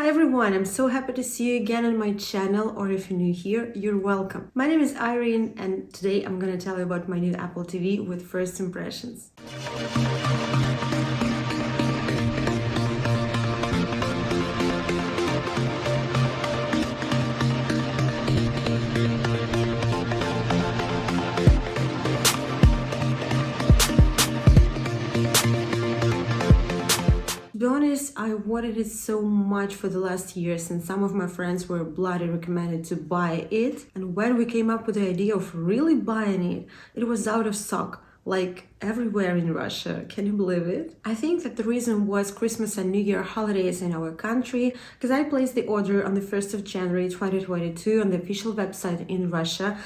Hi everyone, I'm so happy to see you again on my channel, or if you're new here, you're welcome. My name is Irene and today I'm gonna tell you about my new Apple TV with first impressions. To be honest, I wanted it so much for the last years, and some of my friends were bloody recommended to buy it. And when we came up with the idea of really buying it, it was out of stock, like everywhere in Russia. Can you believe it? I think that the reason was Christmas and New Year holidays in our country, because I placed the order on the 1st of January 2022 on the official website in Russia,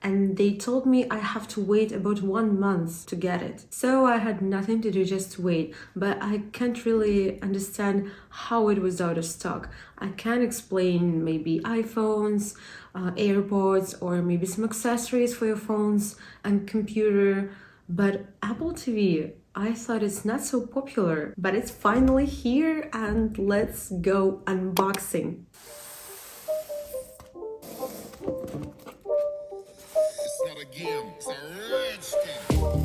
and they told me I have to wait about 1 month to get it. So I had nothing to do, just to wait. But I can't really understand how it was out of stock. I can't explain maybe iPhones, AirPods, or maybe some accessories for your phones and computer. But Apple TV, I thought it's not so popular, but it's finally here, and let's go unboxing. It's not a game, it's a rich thing.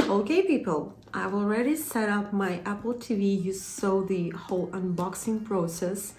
Okay people, I've already set up my Apple TV. You saw the whole unboxing process,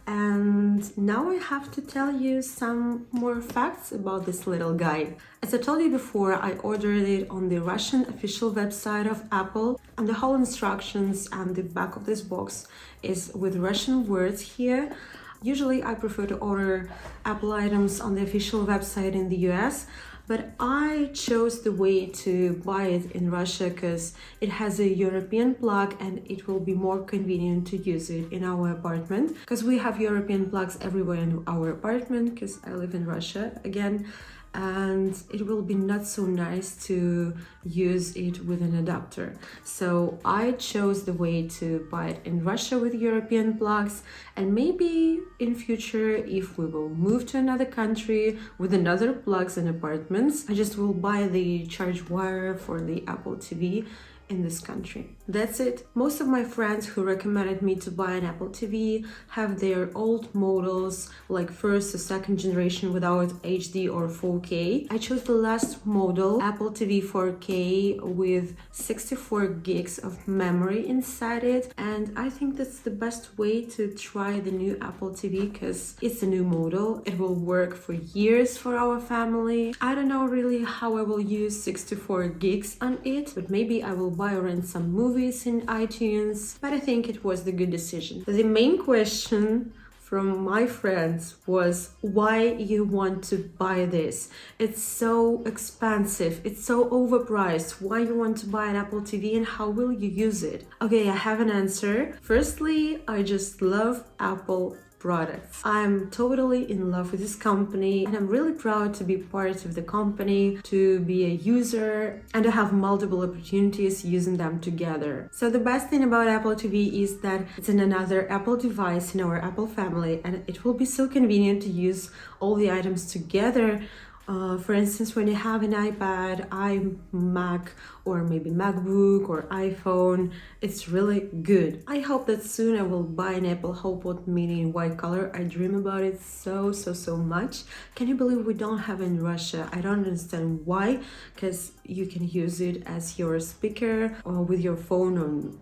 and now I have to tell you some more facts about this little guy. As I told you before, I ordered it on the Russian official website of Apple, and the whole instructions and the back of this box is with Russian words here. Usually I prefer to order Apple items on the official website in the US, but I chose the way to buy it in Russia because it has a European plug and it will be more convenient to use it in our apartment, because we have European plugs everywhere in our apartment because I live in Russia again, and it will be not so nice to use it with an adapter. So I chose the way to buy it in Russia with European plugs, and maybe in future, if we will move to another country with another plugs and apartments, I just will buy the charge wire for the Apple TV in this country. That's it. Most of my friends who recommended me to buy an Apple TV have their old models, like first or second generation without HD or 4K. I chose the last model, Apple TV 4K with 64 gigs of memory inside it, and I think that's the best way to try the new Apple TV because it's a new model. It will work for years for our family. I don't know really how I will use 64 gigs on it, but maybe I will buy or rent some movies in iTunes, but I think it was the good decision. The main question from my friends was why you want to buy this. It's so expensive, it's so overpriced. Why you want to buy an Apple TV and how will you use it? Okay, I have an answer. Firstly, I just love Apple products. I'm totally in love with this company and I'm really proud to be part of the company, to be a user and to have multiple opportunities using them together. So the best thing about Apple TV is that it's in another Apple device in our Apple family and it will be so convenient to use all the items together. For instance, when you have an iPad, iMac, or maybe MacBook or iPhone, it's really good. I hope that soon I will buy an Apple HomePod mini in white color. I dream about it so much. Can you believe we don't have it in Russia? I don't understand why, because you can use it as your speaker or with your phone on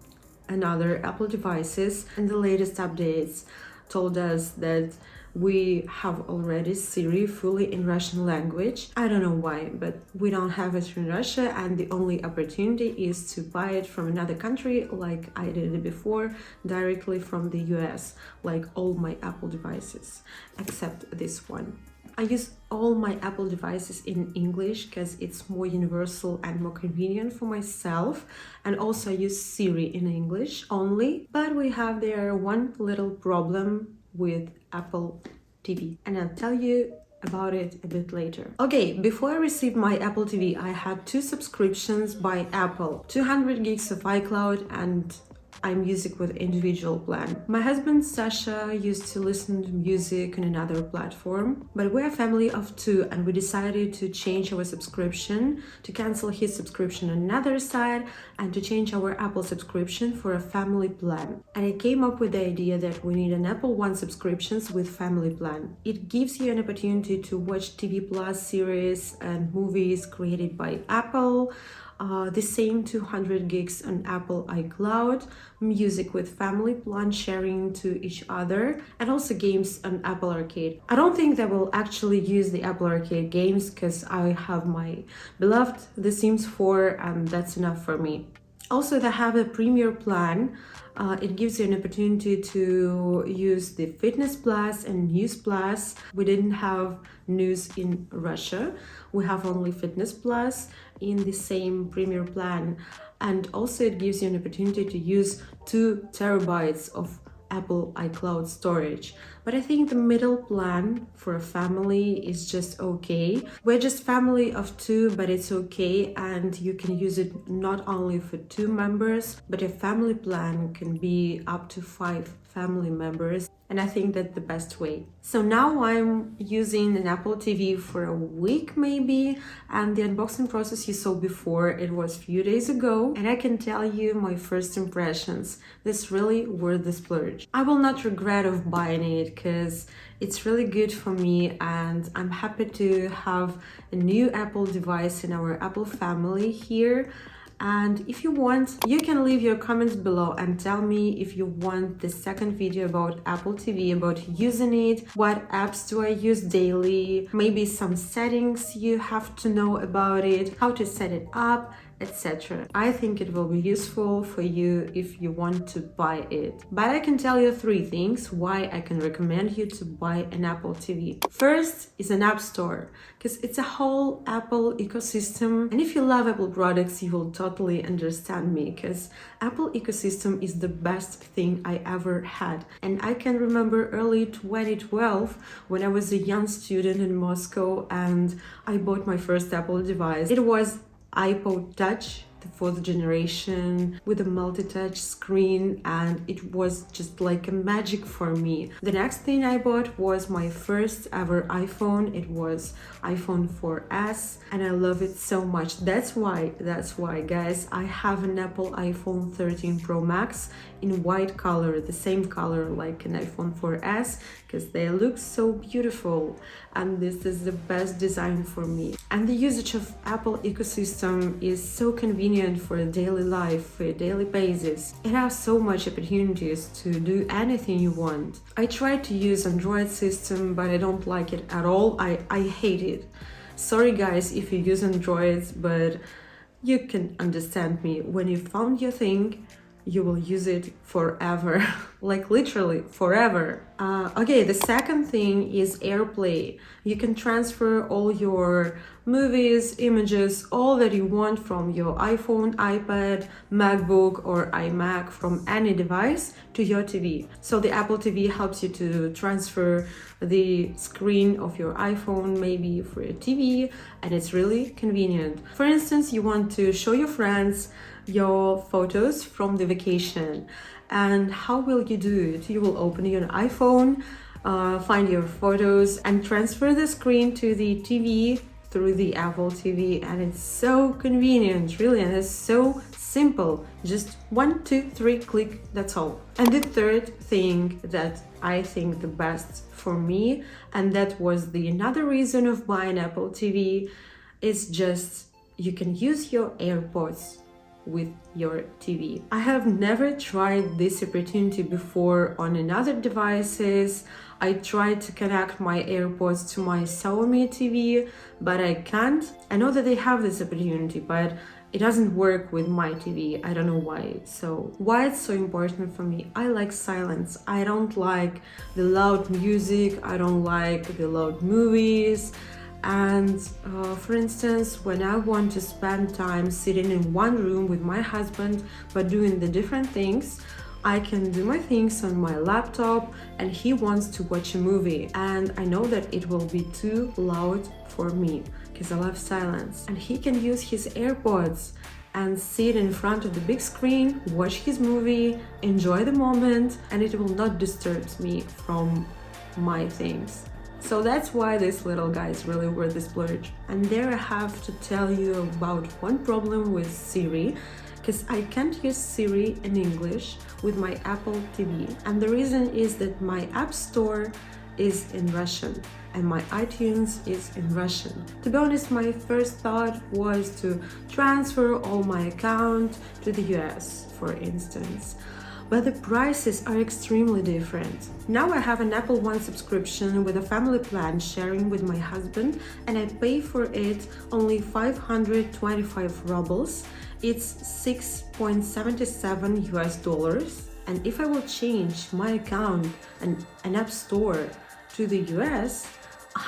another Apple devices. And the latest updates told us that we have already Siri fully in Russian language. I don't know why, but we don't have it in Russia and the only opportunity is to buy it from another country like I did it before, directly from the US, like all my Apple devices, except this one. I use all my Apple devices in English because it's more universal and more convenient for myself, and also I use Siri in English only, but we have there one little problem with Apple TV and I'll tell you about it a bit later. Okay, before I received my Apple TV, I had 2 subscriptions by Apple, 200 gigs of iCloud and iMusic with individual plan. My husband Sasha used to listen to music on another platform, but we're a family of 2 and we decided to change our subscription, to cancel his subscription on another side and to change our Apple subscription for a family plan. And I came up with the idea that we need an Apple One subscriptions with family plan. It gives you an opportunity to watch TV Plus series and movies created by Apple, the same 200 gigs on Apple iCloud, music with family plan sharing to each other, and also games on Apple Arcade. I don't think that will actually use the Apple Arcade games because I have my beloved The Sims 4 and that's enough for me. Also, they have a premier plan. It gives you an opportunity to use the Fitness Plus and News Plus. We didn't have news in Russia. We have only Fitness Plus in the same premier plan. And also it gives you an opportunity to use 2 terabytes of Apple iCloud storage. But I think the middle plan for a family is just okay. We're just family of 2, but it's okay, and you can use it not only for 2 members, but a family plan can be up to 5 family members, and I think that's the best way. So now I'm using an Apple TV for a week maybe, and the unboxing process you saw before, it was a few days ago, and I can tell you my first impressions. This really worth the splurge. I will not regret of buying it because it's really good for me and I'm happy to have a new Apple device in our Apple family here. And if you want, you can leave your comments below and tell me if you want the second video about Apple TV, about using it, what apps do I use daily, maybe some settings you have to know about it, how to set it up, etc. I think it will be useful for you if you want to buy it. But I can tell you 3 things why I can recommend you to buy an Apple TV. First is an app store, because it's a whole Apple ecosystem. And if you love Apple products, you will totally understand me, because Apple ecosystem is the best thing I ever had. And I can remember early 2012 when I was a young student in Moscow and I bought my first Apple device. It was iPod Touch the fourth generation with a multi-touch screen, and it was just like a magic for me. The next thing I bought was my first ever iPhone. It was iPhone 4S, and I love it so much. That's why guys, I have an Apple iPhone 13 Pro Max in white color, the same color like an iPhone 4S, because they look so beautiful, and this is the best design for me. And the usage of Apple ecosystem is so convenient for daily life, for a daily basis. It has so much opportunities to do anything you want. I tried to use Android system, but I don't like it at all. I hate it. Sorry guys if you use Androids, but you can understand me. When you found your thing, you will use it forever. Like literally forever. Okay, the second thing is AirPlay. You can transfer all your movies, images, all that you want from your iPhone, iPad, MacBook or iMac, from any device to your TV. So the Apple TV helps you to transfer the screen of your iPhone maybe for your TV, and it's really convenient. For instance, you want to show your friends your photos from the vacation, and how will you do it? You will open your iPhone, find your photos and transfer the screen to the TV through the Apple TV, and it's so convenient, really, and it's so simple. Just 1, 2, 3 click, that's all. And the third thing that I think the best for me, and that was the another reason of buying Apple TV, is just you can use your AirPods with your TV. I have never tried this opportunity before on another devices. I tried to connect my AirPods to my Xiaomi TV, but I can't. I know that they have this opportunity, but it doesn't work with my TV. I don't know why. So why it's so important for me? I like silence. I don't like the loud music. I don't like the loud movies. And for instance, when I want to spend time sitting in one room with my husband but doing the different things, I can do my things on my laptop and he wants to watch a movie, and I know that it will be too loud for me because I love silence, and he can use his AirPods and sit in front of the big screen, watch his movie, enjoy the moment, and it will not disturb me from my things. So that's why these little guys really were the splurge. And there I have to tell you about one problem with Siri, because I can't use Siri in English with my Apple TV. And the reason is that my App Store is in Russian and my iTunes is in Russian. To be honest, my first thought was to transfer all my account to the US, for instance. But the prices are extremely different. Now I have an Apple One subscription with a family plan sharing with my husband, and I pay for it only 525 rubles. It's 6.77 US dollars. And if I will change my account and an App Store to the US,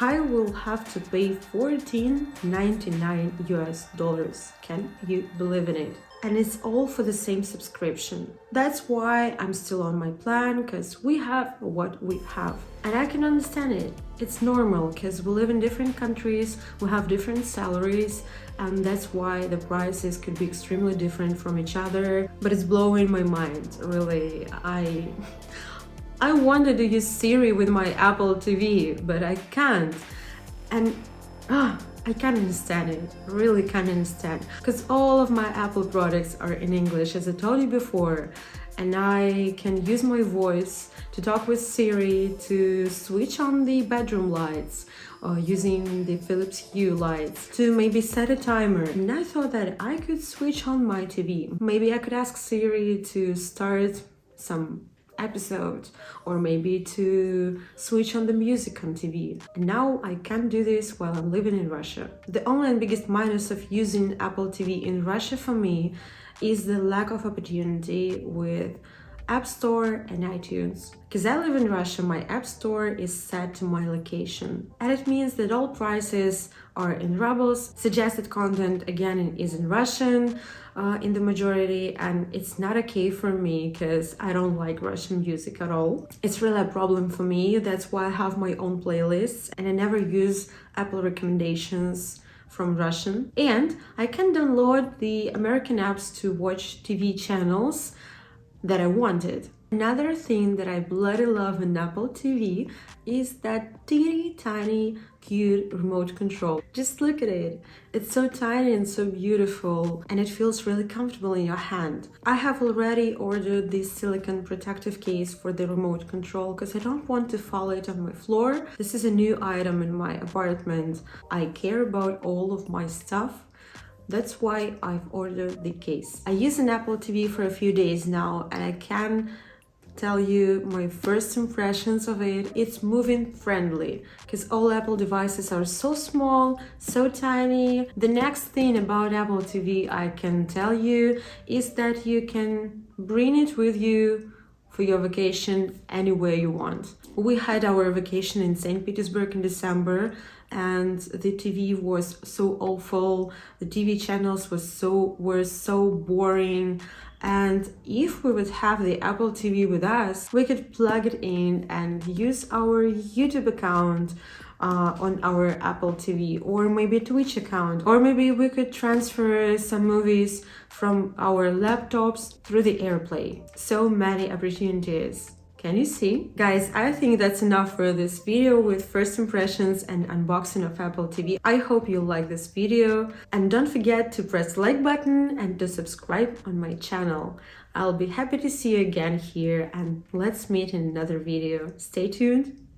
I will have to pay 14.99 US dollars. Can you believe in it? And it's all for the same subscription. That's why I'm still on my plan, because we have what we have. And I can understand it. It's normal, because we live in different countries, we have different salaries, and that's why the prices could be extremely different from each other. But it's blowing my mind, really. I wanted to use Siri with my Apple TV, but I can't. And I can't understand it, really can't understand, because all of my Apple products are in English, as I told you before, and I can use my voice to talk with Siri, to switch on the bedroom lights, or using the Philips Hue lights, to maybe set a timer. And I thought that I could switch on my TV. Maybe I could ask Siri to start some episode, or maybe to switch on the music on TV. And now I can't do this while I'm living in Russia. The only and biggest minus of using Apple TV in Russia for me is the lack of opportunity with App Store and iTunes. Because I live in Russia, my App Store is set to my location. And it means that all prices are in rubles, suggested content again is in Russian in the majority, and it's not okay for me because I don't like Russian music at all. It's really a problem for me. That's why I have my own playlists, and I never use Apple recommendations from Russian, and I can download the American apps to watch TV channels that I wanted. Another thing that I bloody love in Apple TV is that teeny tiny cute remote control. Just look at it. It's so tiny and so beautiful, and it feels really comfortable in your hand. I have already ordered this silicone protective case for the remote control because I don't want to fall it on my floor. This is a new item in my apartment. I care about all of my stuff. That's why I've ordered the case. I use an Apple TV for a few days now, and I can tell you my first impressions of it. It's moving friendly because all Apple devices are so small, so tiny. The next thing about Apple TV I can tell you is that you can bring it with you for your vacation anywhere you want. We had our vacation in St. Petersburg in December, and the TV was so awful. The TV channels were so boring. And if we would have the Apple TV with us, we could plug it in and use our YouTube account on our Apple TV, or maybe a Twitch account, or maybe we could transfer some movies from our laptops through the AirPlay. So many opportunities. Can you see? Guys, I think that's enough for this video with first impressions and unboxing of Apple TV. I hope you like this video, and don't forget to press the like button and to subscribe on my channel. I'll be happy to see you again here, and let's meet in another video. Stay tuned.